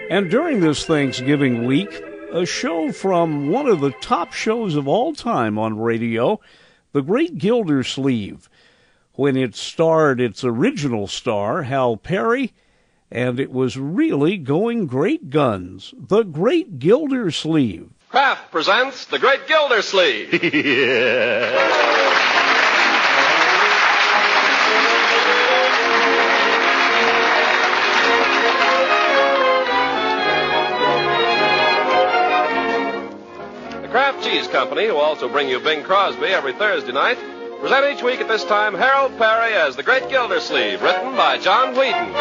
And during this Thanksgiving week, a show from one of the top shows of all time on radio, The Great Gildersleeve, when it starred its original star, Hal Perry, and it was really going great guns. The Great Gildersleeve. Kraft presents The Great Gildersleeve. The Kraft Cheese Company, who also bring you Bing Crosby every Thursday night, present each week at this time Harold Perry as The Great Gildersleeve, written by John Whedon.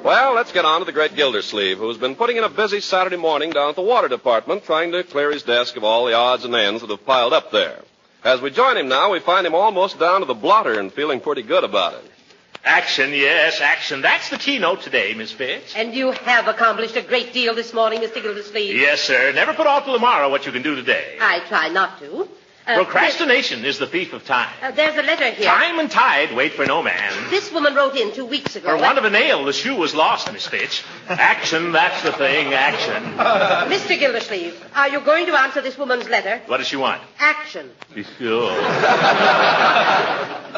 Well, let's get on to the Great Gildersleeve, who's been putting in a busy Saturday morning down at the water department trying to clear his desk of all the odds and ends that have piled up there. As we join him now, we find him almost down to the blotter and feeling pretty good about it. Action, yes, action. That's the keynote today, Miss Fitz. And you have accomplished a great deal this morning, Mr. Gildersleeve. Yes, sir. Never put off till tomorrow what you can do today. I try not to. Procrastination is the thief of time. There's a letter here. Time and tide wait for no man. This woman wrote in 2 weeks ago. For want of a nail, the shoe was lost, Miss Fitch. Action, that's the thing, action. Mr. Gildersleeve, are you going to answer this woman's letter? What does she want? Action. Sure.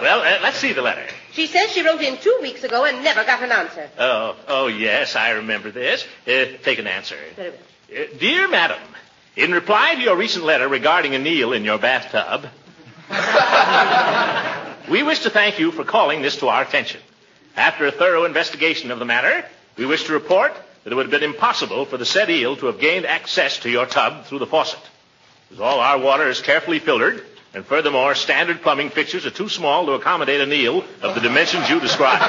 Well, let's see the letter. She says she wrote in 2 weeks ago and never got an answer. Oh, yes, I remember this. Take an answer. Very well. Dear Madam, in reply to your recent letter regarding a Neil in your bathtub, we wish to thank you for calling this to our attention. After a thorough investigation of the matter, we wish to report that it would have been impossible for the said eel to have gained access to your tub through the faucet, as all our water is carefully filtered, and furthermore, standard plumbing fixtures are too small to accommodate an eel of the dimensions you describe.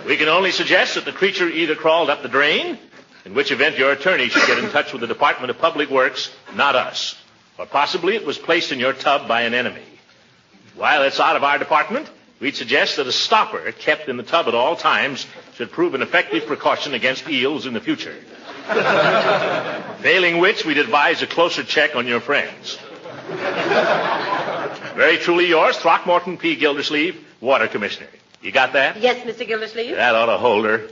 We can only suggest that the creature either crawled up the drain, in which event your attorney should get in touch with the Department of Public Works, not us. Or possibly it was placed in your tub by an enemy. While it's out of our department, we'd suggest that a stopper kept in the tub at all times should prove an effective precaution against eels in the future. Failing which, we'd advise a closer check on your friends. Very truly yours, Throckmorton P. Gildersleeve, Water Commissioner. You got that? Yes, Mr. Gildersleeve. That ought to hold her.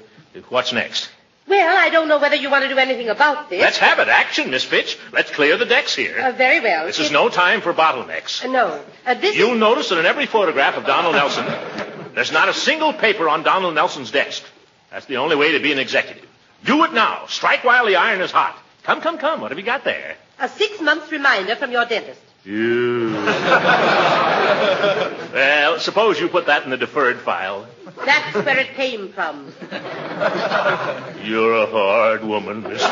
What's next? Well, I don't know whether you want to do anything about this. Let's have it. Action, Miss Fitch. Let's clear the decks here. Very well. This is no time for bottlenecks. No. You'll notice that in every photograph of Donald Nelson, there's not a single paper on Donald Nelson's desk. That's the only way to be an executive. Do it now. Strike while the iron is hot. Come. What have you got there? A 6-month reminder from your dentist. You. Well, suppose you put that in the deferred file. That's where it came from. You're a hard woman, Miss Fitch.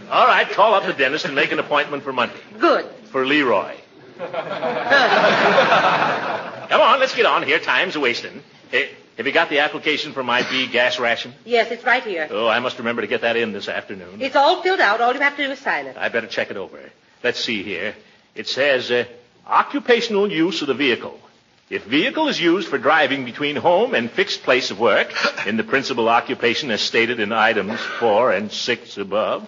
All right, call up the dentist and make an appointment for Monday. Good. For Leroy. Come on, let's get on here. Time's a-wasting. Hey, have you got the application for my bee gas ration? Yes, it's right here. Oh, I must remember to get that in this afternoon. It's all filled out. All you have to do is sign it. I better check it over. Let's see here. It says, occupational use of the vehicle. If vehicle is used for driving between home and fixed place of work, in the principal occupation as stated in items 4 and 6 above,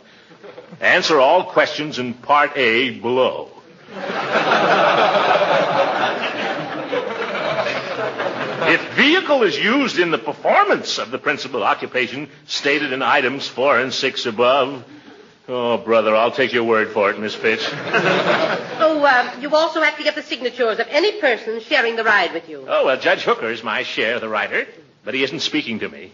answer all questions in Part A below. If vehicle is used in the performance of the principal occupation stated in items 4 and 6 above, oh, brother, I'll take your word for it, Miss Fitch. You also have to get the signatures of any person sharing the ride with you. Oh, well, Judge Hooker is my share of the rider, but he isn't speaking to me.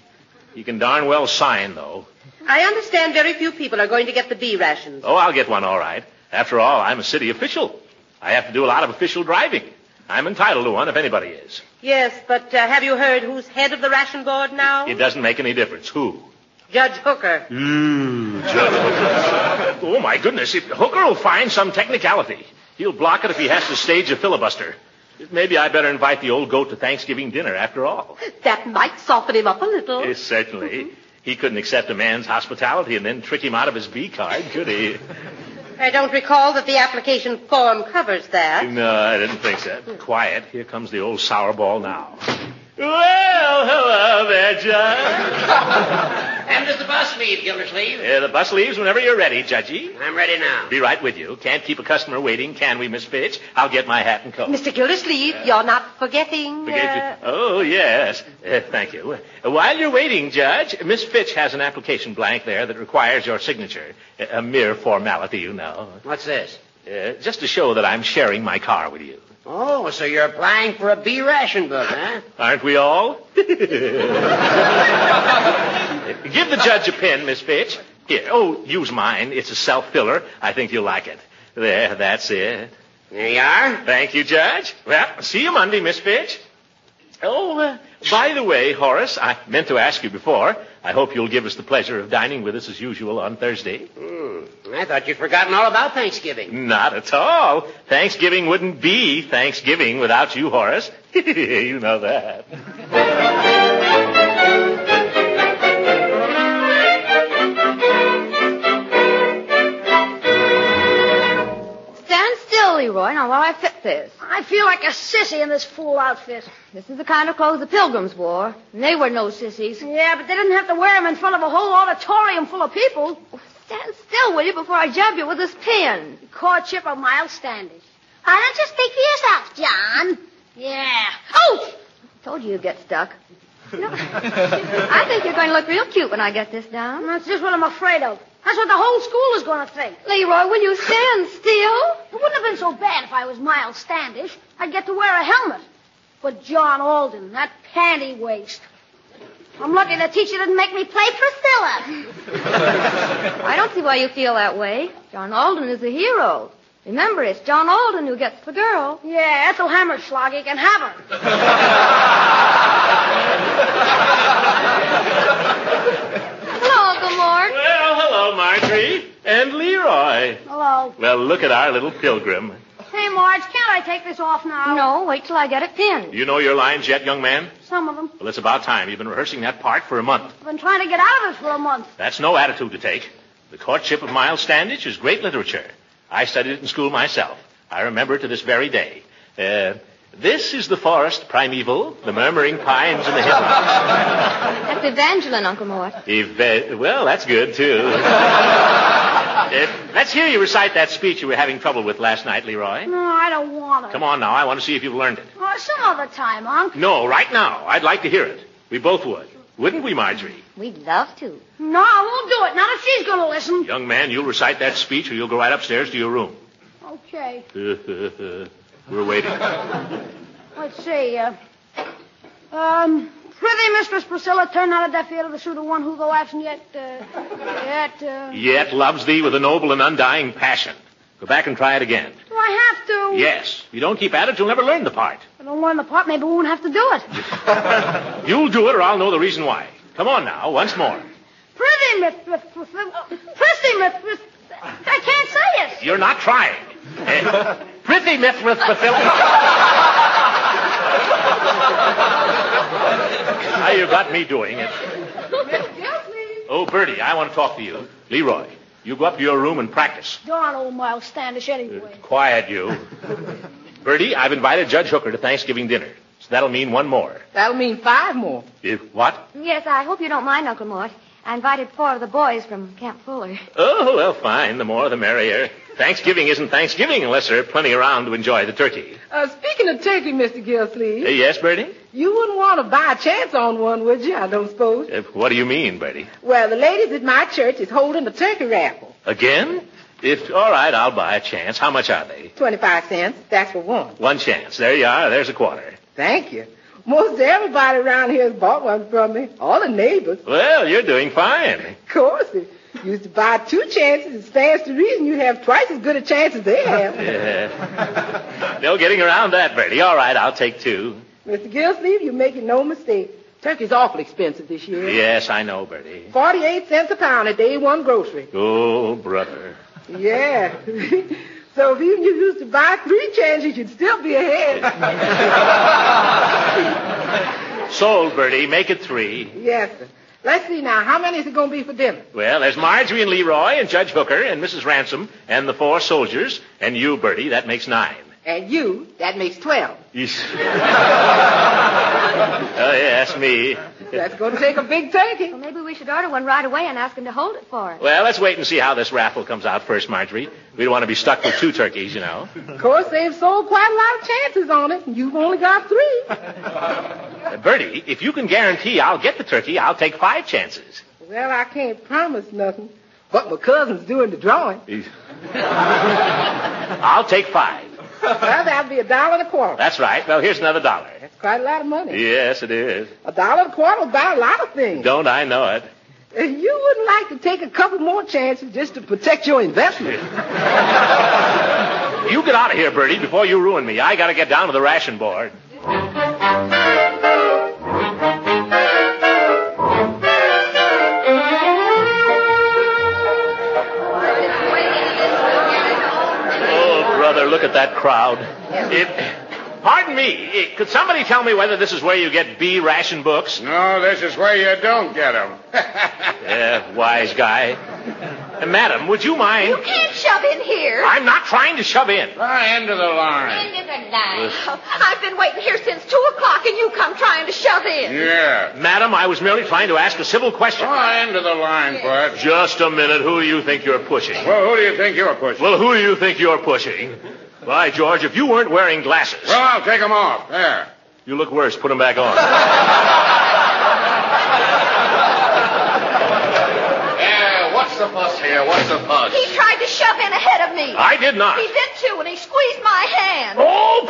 He can darn well sign, though. I understand very few people are going to get the bee rations. Oh, I'll get one, all right. After all, I'm a city official. I have to do a lot of official driving. I'm entitled to one if anybody is. Yes, but have you heard who's head of the ration board now? It doesn't make any difference. Who? Judge Hooker. Judge Hooker. Oh, my goodness. If Hooker will find some technicality. He'll block it if he has to stage a filibuster. Maybe I better invite the old goat to Thanksgiving dinner after all. That might soften him up a little. Yes, certainly. He couldn't accept a man's hospitality and then trick him out of his bee card, could he? I don't recall that the application form covers that. No, I didn't think so. Quiet. Here comes the old sour ball now. Well, there, Judge. And does the bus leave, Gildersleeve? The bus leaves whenever you're ready, Judgy. I'm ready now. Be right with you. Can't keep a customer waiting, can we, Miss Fitch? I'll get my hat and coat. Mr. Gildersleeve, you're not forgetting... Oh, yes. Thank you. While you're waiting, Judge, Miss Fitch has an application blank there that requires your signature. A mere formality, you know. What's this? Just to show that I'm sharing my car with you. Oh, so you're applying for a B ration book, huh? Aren't we all? Give the judge a pen, Miss Fitch. Here, use mine. It's a self-filler. I think you'll like it. There, that's it. There you are. Thank you, Judge. Well, see you Monday, Miss Fitch. By the way, Horace, I meant to ask you before. I hope you'll give us the pleasure of dining with us as usual on Thursday. I thought you'd forgotten all about Thanksgiving. Not at all. Thanksgiving wouldn't be Thanksgiving without you, Horace. You know that. Stand still, Leroy, now while I fit this. I feel like a sissy in this fool outfit. This is the kind of clothes the Pilgrims wore, and they were no sissies. Yeah, but they didn't have to wear them in front of a whole auditorium full of people. Stand still, will you, before I jab you with this pin? Courtship of Miles Standish. Why don't you speak for yourself, John? Yeah. Oh! Told you you'd get stuck. You know, I think you're going to look real cute when I get this down. That's just what I'm afraid of. That's what the whole school is going to think. Leroy, will you stand still? It wouldn't have been so bad if I was Miles Standish. I'd get to wear a helmet. But John Alden, that panty waist. I'm lucky the teacher didn't make me play Priscilla. I don't see why you feel that way. John Alden is a hero. Remember, it's John Alden who gets the girl. Yeah, Ethel Hammerschlag, can have her. Hello, Uncle Mort. Well, hello, Marjorie. And Leroy. Hello. Well, look at our little pilgrim. Hey, Marge, can't I take this off now? No, wait till I get it pinned. You know your lines yet, young man? Some of them. Well, it's about time. You've been rehearsing that part for a month. I've been trying to get out of it for a month. That's no attitude to take. The Courtship of Miles Standish is great literature. I studied it in school myself. I remember it to this very day. This is the forest primeval, the murmuring pines and the hemlocks. That's Evangeline, Uncle Mort. Well, that's good, too. Let's hear you recite that speech you were having trouble with last night, Leroy. No, I don't want to. Come on now. I want to see if you've learned it. Some other time, Unc. No, right now. I'd like to hear it. We both would. Wouldn't we, Marjorie? We'd love to. No, I won't do it. Not if she's going to listen. Young man, you'll recite that speech or you'll go right upstairs to your room. Okay. We're waiting. Let's see. Prithee, Mistress Priscilla, turn not a deaf ear to the suit of one who, though absent Yet loves thee with a noble and undying passion. Go back and try it again. Do I have to? Yes. If you don't keep at it, you'll never learn the part. If I don't learn the part, maybe we won't have to do it. You'll do it or I'll know the reason why. Come on now, once more. Prithee, I can't say it. You're not trying. Prithee, Mithras, Now you got me doing it. Oh, Bertie, I want to talk to you. Leroy, you go up to your room and practice. Darn old Miles Standish anyway. Quiet, you. Bertie, I've invited Judge Hooker to Thanksgiving dinner. So that'll mean one more. That'll mean 5 more. What? Yes, I hope you don't mind, Uncle Mort. I invited 4 of the boys from Camp Fuller. Oh, well, fine. The more the merrier. Thanksgiving isn't Thanksgiving unless there are plenty around to enjoy the turkey. Speaking of turkey, Mr. Gildersleeve. Yes, Bertie? You wouldn't want to buy a chance on one, would you? I don't suppose. What do you mean, Bertie? Well, the ladies at my church is holding a turkey raffle. Again? All right, I'll buy a chance. How much are they? 25 cents. That's for one. One chance. There you are. There's a quarter. Thank you. Most everybody around here has bought one from me. All the neighbors. Well, you're doing fine. Of course. If you used to buy 2 chances, it stands to reason you have twice as good a chance as they have. Yeah. No getting around that, Bertie. All right, I'll take 2. Mr. Gildersleeve, you're making no mistake. Turkey's awful expensive this year. Yes, I know, Bertie. 48 cents a pound at Day One Grocery. Oh, brother. Yeah. So if even you used to buy 3 chances, you'd still be ahead. Sold, Bertie. Make it 3. Yes, sir. Let's see now. How many is it going to be for dinner? Well, there's Marjorie and Leroy and Judge Hooker and Mrs. Ransom and the 4 soldiers and you, Bertie. That makes 9. And you, that makes 12. Yes. Oh, yes, me. That's going to take a big turkey. Well, maybe we should order one right away and ask him to hold it for us. Well, let's wait and see how this raffle comes out first, Marjorie. We don't want to be stuck with 2 turkeys, you know. Of course, they've sold quite a lot of chances on it, and you've only got 3. Bertie, if you can guarantee I'll get the turkey, I'll take 5 chances. Well, I can't promise nothing, but my cousin's doing the drawing. I'll take 5. Well, that'll be $1.25. That's right. Well, here's another $1. That's quite a lot of money. Yes, it is. $1.25 will buy a lot of things. Don't I know it? You wouldn't like to take a couple more chances just to protect your investment. You get out of here, Bertie, before you ruin me. I got to get down to the ration board. Look at that crowd. Pardon me. Could somebody tell me whether this is where you get B ration books? No, this is where you don't get them. Yeah, wise guy. Madam, would you mind? You can't shove in here. I'm not trying to shove in. End of the line. End of the line. I've been waiting here since 2 o'clock, and you come trying to shove in. Yeah. Madam, I was merely trying to ask a civil question. End of the line, Bud. Just a minute. Who do you think you're pushing? Well, who do you think you're pushing? Well, who do you think you're pushing? Why, George, if you weren't wearing glasses... Well, I'll take them off. There. You look worse. Put them back on. What's the fuss here? What's the fuss? He tried to shove in ahead of me. I did not. He did, too, and he squeezed my hand. Oh!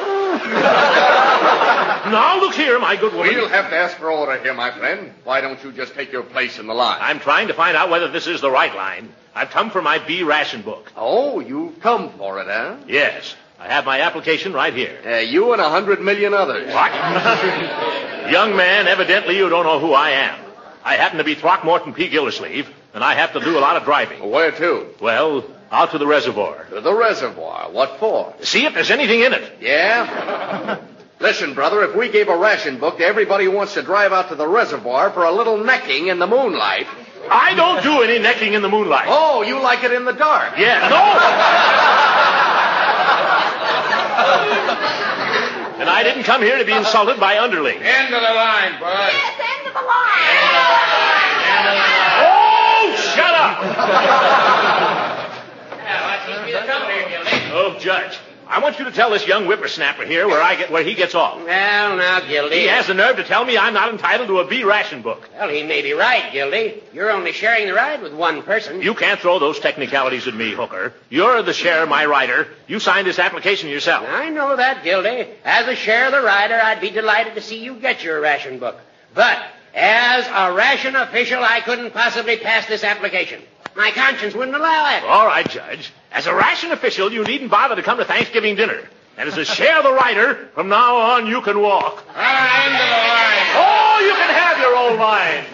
Now, look here, my good woman. We'll have to ask for order here, my friend. Why don't you just take your place in the line? I'm trying to find out whether this is the right line. I've come for my B ration book. Oh, you've come for it, huh? Yes. I have my application right here. You and 100 million others. What? Young man, evidently you don't know who I am. I happen to be Throckmorton P. Gildersleeve, and I have to do a lot of driving. Where to? Well, out to the reservoir. To the reservoir? What for? See if there's anything in it. Yeah? Listen, brother, if we gave a ration book to everybody who wants to drive out to the reservoir for a little necking in the moonlight... I don't do any necking in the moonlight. Oh, you like it in the dark? Yeah, no! And I didn't come here to be insulted by underlings. End of the line, Bud. Yes, end of the line. Oh, shut up! Oh, Judge, I want you to tell this young whippersnapper here where he gets off. Well, now, Gildy. He has the nerve to tell me I'm not entitled to a B ration book. Well, he may be right, Gildy. You're only sharing the ride with one person. You can't throw those technicalities at me, Hooker. You're the share, my rider. You signed this application yourself. I know that, Gildy. As a share of the rider, I'd be delighted to see you get your ration book. But as a ration official, I couldn't possibly pass this application. My conscience wouldn't allow it. All right, Judge. As a ration official, you needn't bother to come to Thanksgiving dinner. And as a share of the rider, from now on, you can walk. End of the line. Oh, you can have your old line.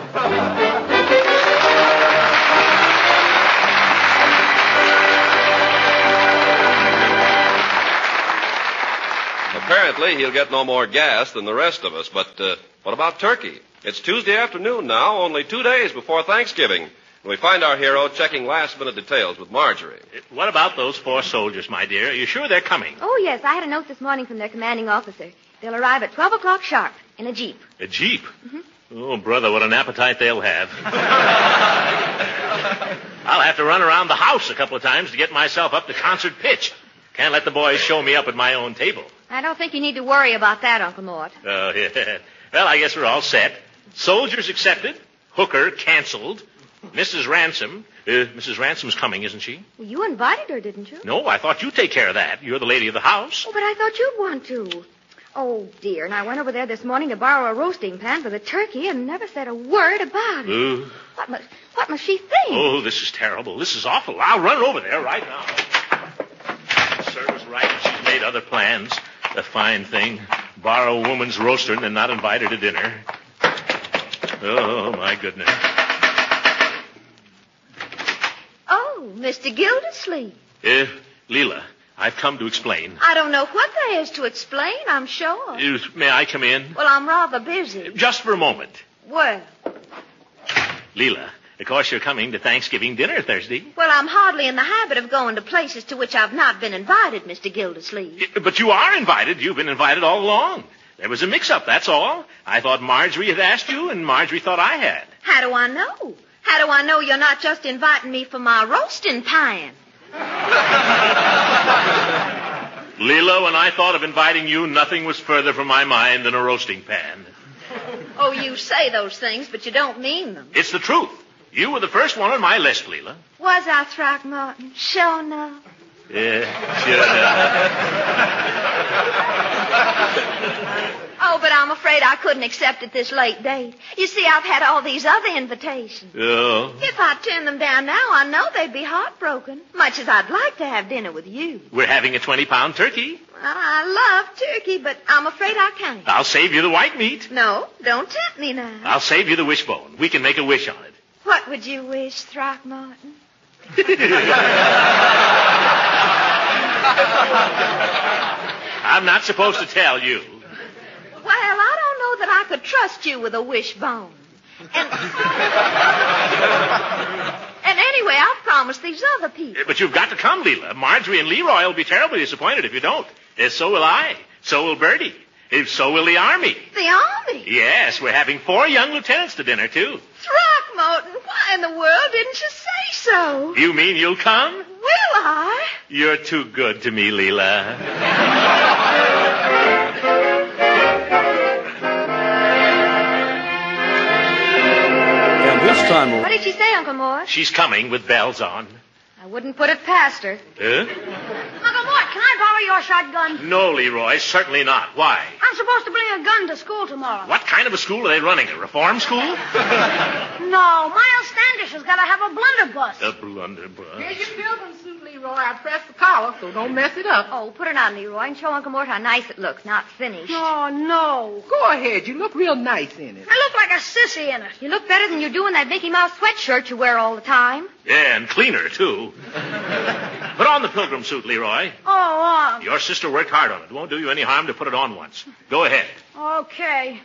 Apparently, he'll get no more gas than the rest of us. But what about turkey? It's Tuesday afternoon now, only 2 days before Thanksgiving. We find our hero checking last-minute details with Marjorie. What about those 4 soldiers, my dear? Are you sure they're coming? Oh, yes. I had a note this morning from their commanding officer. They'll arrive at 12 o'clock sharp in a jeep. A jeep? Mm-hmm. Oh, brother, what an appetite they'll have. I'll have to run around the house a couple of times to get myself up to concert pitch. Can't let the boys show me up at my own table. I don't think you need to worry about that, Uncle Mort. Oh, yeah. Well, I guess we're all set. Soldiers accepted. Hooker canceled. Mrs. Ransom's coming, isn't she? Well, you invited her, didn't you? No, I thought you'd take care of that. You're the lady of the house. Oh, but I thought you'd want to. Oh, dear, and I went over there this morning to borrow a roasting pan for the turkey and never said a word about it. What must she think? Oh, this is terrible. This is awful. I'll run over there right now. Serves right. She's made other plans. A fine thing. Borrow a woman's roaster and then not invite her to dinner. Oh, my goodness. Oh, Mr. Gildersleeve. Leela, I've come to explain. I don't know what there is to explain, I'm sure. May I come in? Well, I'm rather busy. Just for a moment. Well. Leela, Of course, you're coming to Thanksgiving dinner Thursday. Well, I'm hardly in the habit of going to places to which I've not been invited, Mr. Gildersleeve. But you are invited. You've been invited all along. There was a mix-up, that's all. I thought Marjorie had asked you, and Marjorie thought I had. How do I know? How do I know you're not just inviting me for my roasting pan? Leela, when I thought of inviting you, nothing was further from my mind than a roasting pan. Oh, you say those things, but you don't mean them. It's the truth. You were the first one on my list, Leela. Was I, Throckmorton? Sure enough. Yeah, sure enough. Oh, but I'm afraid I couldn't accept at this late date. You see, I've had all these other invitations. Oh. If I turned them down now, I know they'd be heartbroken, much as I'd like to have dinner with you. We're having a 20-pound turkey. I love turkey, but I'm afraid I can't. I'll save you the white meat. No, don't tempt me now. I'll save you the wishbone. We can make a wish on it. What would you wish, Throckmorton? I'm not supposed to tell you. Well, I don't know that I could trust you with a wishbone. And anyway, I've promised these other people. But you've got to come, Leela. Marjorie and Leroy will be terribly disappointed if you don't. So will I. So will Bertie. So will the Army. The Army? Yes, we're having 4 young lieutenants to dinner, too. Throckmorton, why in the world didn't you say so? You mean you'll come? Will I? You're too good to me, Leela. And this time... What did she say, Uncle Mort? She's coming with bells on. I wouldn't put it past her. Huh? Uncle Mort, can I borrow your shotgun? No, Leroy, certainly not. Why? I'm supposed to bring a gun to school tomorrow. What kind of a school are they running? A reform school? No, Miles Standish has got to have a blunderbuss. A blunderbuss. Here's your pilgrim suit, Leroy. I pressed the collar, so don't mess it up. Oh, put it on, Leroy, and show Uncle Mort how nice it looks, not finished. Oh, no. Go ahead. You look real nice in it. I look like a sissy in it. You look better than you do in that Mickey Mouse sweatshirt you wear all the time. Yeah, and cleaner, too. Put on the pilgrim suit, Leroy. Oh, Your sister worked hard on it. It won't do you any harm to put it on once. Go ahead. okay.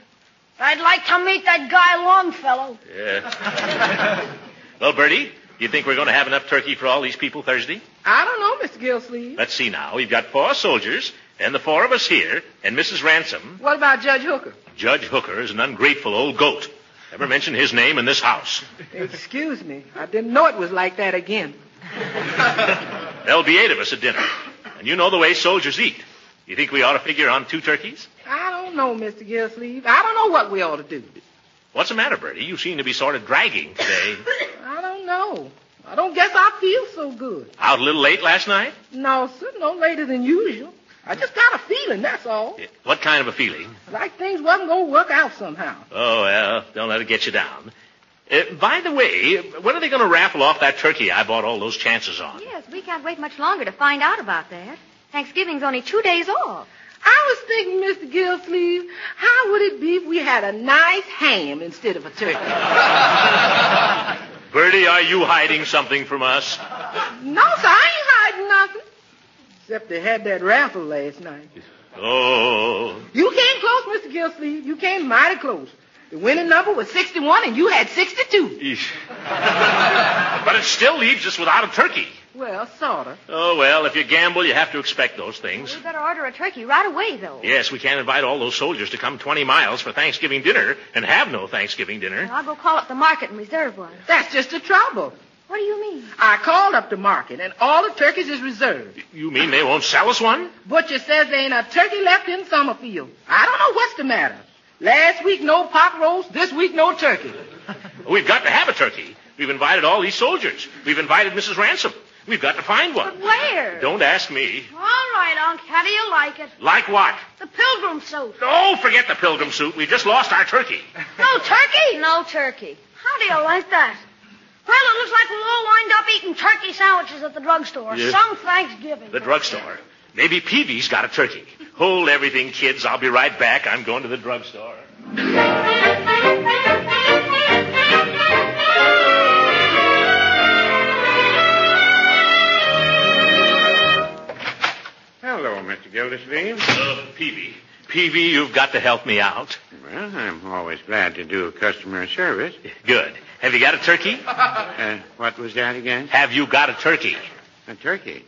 I'd like to meet that guy Longfellow. Yeah. Well, Bertie, you think we're going to have enough turkey for all these people Thursday? I don't know, Mr. Gildersleeve. Let's see now. We've got 4 soldiers, and the 4 of us here, and Mrs. Ransom. What about Judge Hooker? Judge Hooker is an ungrateful old goat. Never mention his name in this house. Excuse me. I didn't know it was like that again. There'll be 8 of us at dinner. And you know the way soldiers eat. You think we ought to figure on 2 turkeys? I don't know, Mr. Gildersleeve. I don't know what we ought to do. What's the matter, Bertie? You seem to be sort of dragging today. I don't know. I don't guess I feel so good. Out a little late last night? No, sir, no later than usual. I just got a feeling, that's all. What kind of a feeling? Like things wasn't going to work out somehow. Oh, well, don't let it get you down. By the way, when are they going to raffle off that turkey I bought all those chances on? Yes, we can't wait much longer to find out about that. Thanksgiving's only 2 days off. I was thinking, Mr. Gildersleeve, how would it be if we had a nice ham instead of a turkey? Bertie, are you hiding something from us? No, sir, I ain't hiding nothing. Except they had that raffle last night. Oh. You came close, Mr. Gildersleeve. You came mighty close. The winning number was 61, and you had 62. Eesh. But it still leaves us without a turkey. Well, sort of. Oh, well, if you gamble, you have to expect those things. We better order a turkey right away, though. Yes, we can't invite all those soldiers to come 20 miles for Thanksgiving dinner and have no Thanksgiving dinner. I'll go call up the market and reserve one. That's just the trouble. What do you mean? I called up the market, and all the turkeys is reserved. You mean they won't sell us one? Butcher says there ain't a turkey left in Summerfield. I don't know what's the matter. Last week, no pot roast. This week, no turkey. We've got to have a turkey. We've invited all these soldiers. We've invited Mrs. Ransom. We've got to find one. But where? Don't ask me. All right, Unc. How do you like it? Like what? The pilgrim suit. Oh, forget the pilgrim suit. We just lost our turkey. No turkey? No turkey. How do you like that? Well, it looks like we'll all wind up eating turkey sandwiches at the drugstore. Yeah. Some Thanksgiving. The drugstore. Maybe Peavy's got a turkey. Hold everything, kids. I'll be right back. I'm going to the drugstore. Hello, Mr. Gildersleeve. Peavy. Peavy, you've got to help me out. Well, I'm always glad to do customer service. Good. Have you got a turkey? What was that again? Have you got a turkey? A turkey?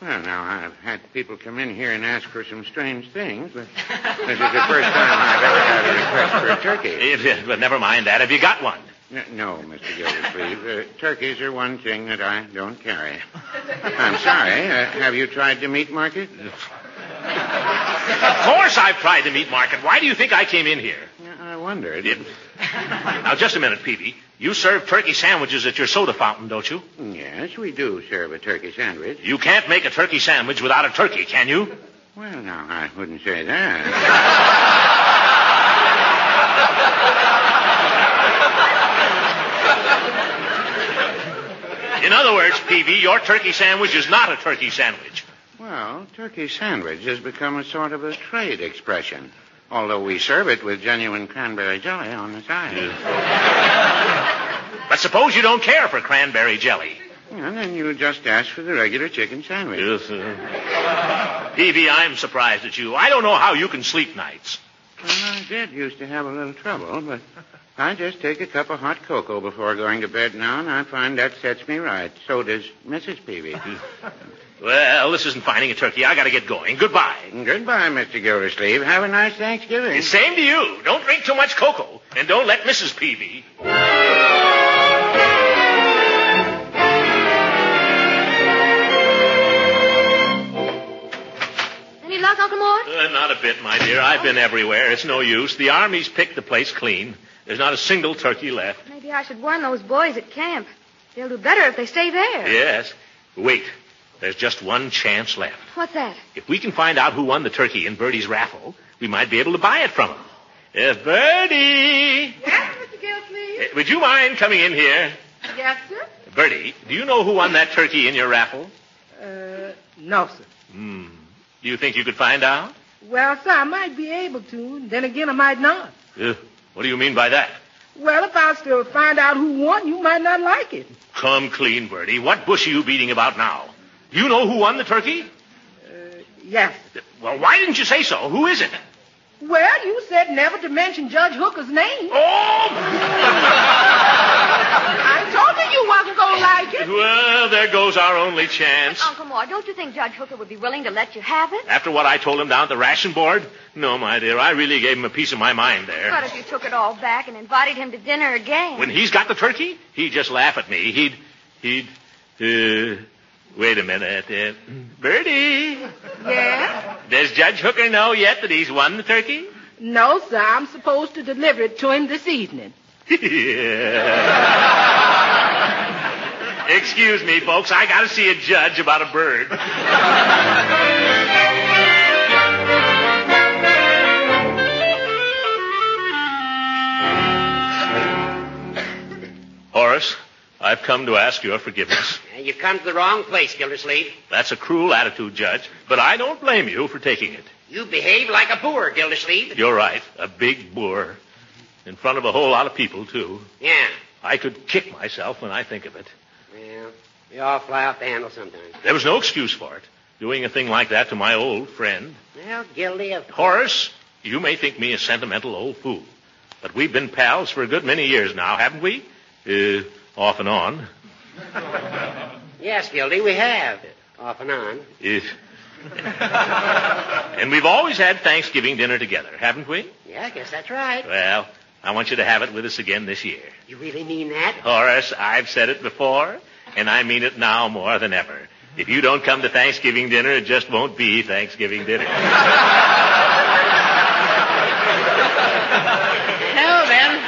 Well, now, I've had people come in here and ask for some strange things, but this is the first time I've ever had a request for a turkey. But never mind that. Have you got one? No, Mr. Gildersleeve. Turkeys are one thing that I don't carry. I'm sorry. Have you tried the meat market? Of course I've tried the meat market. Why do you think I came in here? I wondered. Now, just a minute, Peavy. You serve turkey sandwiches at your soda fountain, don't you? Yes, we do serve a turkey sandwich. You can't make a turkey sandwich without a turkey, can you? Well, now, I wouldn't say that. In other words, Peavy, your turkey sandwich is not a turkey sandwich. Well, turkey sandwich has become a sort of a trade expression, although we serve it with genuine cranberry jelly on the side. But suppose you don't care for cranberry jelly. Well, then you just ask for the regular chicken sandwich. Yes, Peavy, I'm surprised at you. I don't know how you can sleep nights. Well, I did used to have a little trouble, but I just take a cup of hot cocoa before going to bed now, and I find that sets me right. So does Mrs. Peavy. Well, this isn't finding a turkey. I got to get going. Goodbye. Goodbye, Mr. Gildersleeve. Have a nice Thanksgiving. Same to you. Don't drink too much cocoa, and don't let Mrs. Peavy. Any luck, Uncle Mort? Not a bit, my dear. I've been everywhere. It's no use. The Army's picked the place clean. There's not a single turkey left. Maybe I should warn those boys at camp. They'll do better if they stay there. Yes. Wait. There's just one chance left. What's that? If we can find out who won the turkey in Bertie's raffle, we might be able to buy it from him. Bertie! Yes, Mr. Gildersleeve? Would you mind coming in here? Yes, sir? Bertie, do you know who won that turkey in your raffle? No, sir. Do you think you could find out? Well, sir, I might be able to. Then again, I might not. What do you mean by that? Well, if I was to find out who won, you might not like it. Come clean, Bertie. What bush are you beating about now? Do you know who won the turkey? Yes. Well, why didn't you say so? Who is it? Well, you said never to mention Judge Hooker's name. Oh! I told you wasn't going to like it. Well, there goes our only chance. Uncle Mort, don't you think Judge Hooker would be willing to let you have it? After what I told him down at the ration board? No, my dear, I really gave him a piece of my mind there. But if you took it all back and invited him to dinner again. When he's got the turkey, he'd just laugh at me. Wait a minute. Bertie. Yes? Does Judge Hooker know yet that he's won the turkey? No, sir. I'm supposed to deliver it to him this evening. Excuse me, folks. I got to see a judge about a bird. Horace, I've come to ask your forgiveness. You've come to the wrong place, Gildersleeve. That's a cruel attitude, Judge, but I don't blame you for taking it. You behave like a boor, Gildersleeve. You're right, a big boor. In front of a whole lot of people, too. Yeah. I could kick myself when I think of it. Well, we all fly off the handle sometimes. There was no excuse for it. Doing a thing like that to my old friend. Well, guilty of... Horace, you may think me a sentimental old fool, but we've been pals for a good many years now, haven't we? Off and on. Yes, Gildy, we have. Off and on. And we've always had Thanksgiving dinner together, haven't we? Yeah, I guess that's right. Well, I want you to have it with us again this year. You really mean that? Horace, I've said it before, and I mean it now more than ever. If you don't come to Thanksgiving dinner, it just won't be Thanksgiving dinner. Well, then,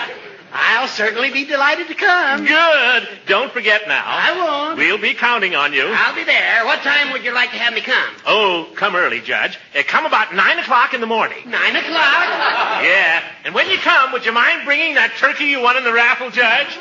I'll certainly be delighted to come. Good. Don't forget now. I won't. We'll be counting on you. I'll be there. What time would you like to have me come? Oh, come early, Judge. Come about 9 o'clock in the morning. 9 o'clock? Yeah. And when you come, would you mind bringing that turkey you won in the raffle, Judge?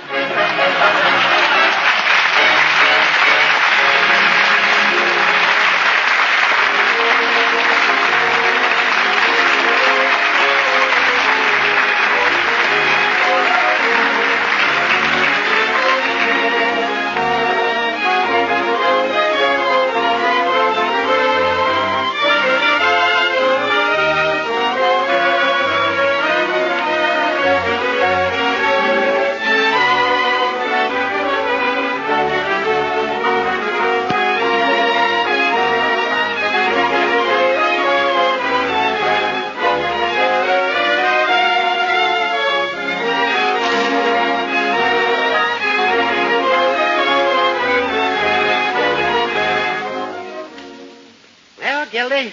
Gildy.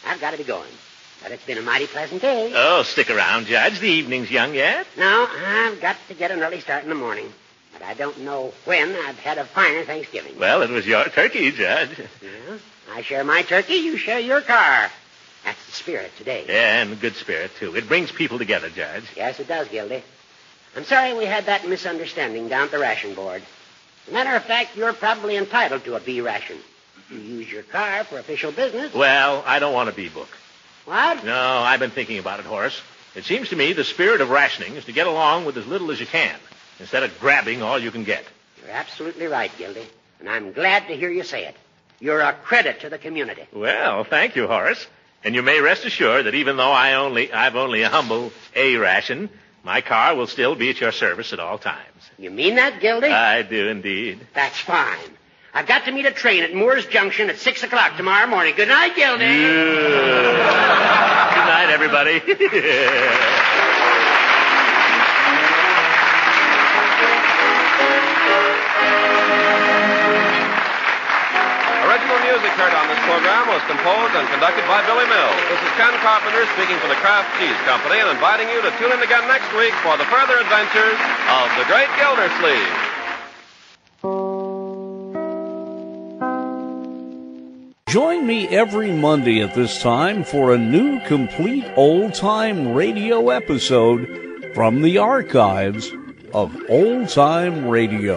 I've got to be going. But it's been a mighty pleasant day. Oh, stick around, Judge. The evening's young yet. No, I've got to get an early start in the morning. But I don't know when I've had a finer Thanksgiving. Well, it was your turkey, Judge. Yeah, I share my turkey, you share your car. That's the spirit today. Yeah, and the good spirit, too. It brings people together, Judge. Yes, it does, Gildy. I'm sorry we had that misunderstanding down at the ration board. As a matter of fact, you're probably entitled to a B ration. You use your car for official business. Well, I don't want a B book. What? No, I've been thinking about it, Horace. It seems to me the spirit of rationing is to get along with as little as you can, instead of grabbing all you can get. You're absolutely right, Gildy. And I'm glad to hear you say it. You're a credit to the community. Well, thank you, Horace. And you may rest assured that even though I've only a humble A ration, my car will still be at your service at all times. You mean that, Gildy? I do indeed. That's fine. I've got to meet a train at Moore's Junction at 6 o'clock tomorrow morning. Good night, Gildy. Good night, everybody. Original music heard on this program was composed and conducted by Billy Mills. This is Ken Carpenter speaking for the Kraft Cheese Company and inviting you to tune in again next week for the further adventures of the Great Gildersleeve. Join me every Monday at this time for a new complete old-time radio episode from the archives of Old Time Radio.